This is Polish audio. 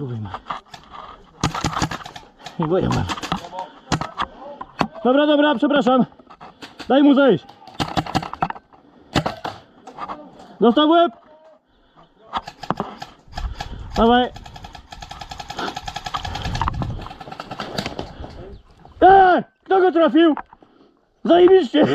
wyjmę. I go jemy. Dobra, dobra, przepraszam. Daj mu zejść. Dostał łeb. Dawaj. Kto go trafił? Zajebiście.